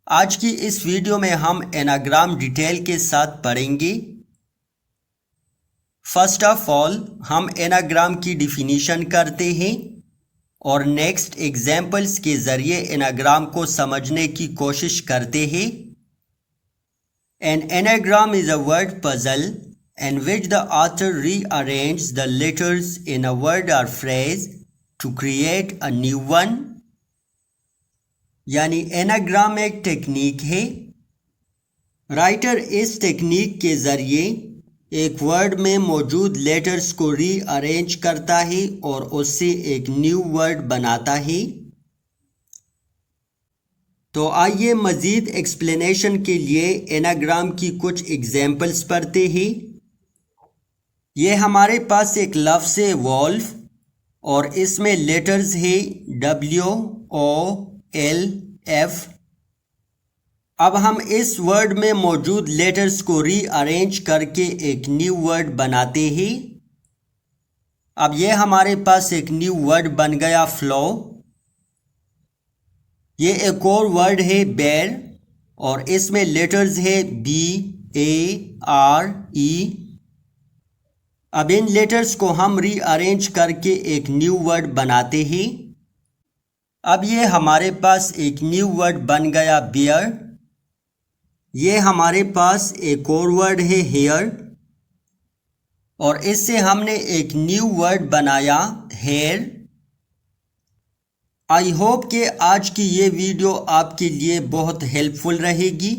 आज की इस वीडियो में हम एनाग्राम डिटेल के साथ पढ़ेंगे। फर्स्ट ऑफ ऑल हम एनाग्राम की डिफिनीशन करते हैं और नेक्स्ट एग्जाम्पल्स के ज़रिए एनाग्राम को समझने की कोशिश करते हैं। An anagram is a word puzzle in which the author rearranges the letters in a word or phrase to create a new one। यानी एनाग्राम एक टेक्निक है। राइटर इस टेक्निक के ज़रिए एक वर्ड में मौजूद लेटर्स को रीअरेंज करता है और उससे एक न्यू वर्ड बनाता है। तो आइए मज़ीद एक्सप्लेनेशन के लिए एनाग्राम की कुछ एग्जाम्पल्स पढ़ते हैं। ये हमारे पास एक लफ्ज़ है वॉल्फ और इसमें लेटर्स है WOLF। अब हम इस वर्ड में मौजूद लेटर्स को रीअरेंज करके एक न्यू वर्ड बनाते हैं। अब ये हमारे पास एक न्यू वर्ड बन गया फ्लो। ये एक और वर्ड है बेर और इसमें लेटर्स है BARE। अब इन लेटर्स को हम रीअरेंज करके एक न्यू वर्ड बनाते हैं। अब ये हमारे पास एक न्यू वर्ड बन गया बियर। ये हमारे पास एक और वर्ड है हेयर और इससे हमने एक न्यू वर्ड बनाया हेयर। आई होप कि आज की ये वीडियो आपके लिए बहुत हेल्पफुल रहेगी।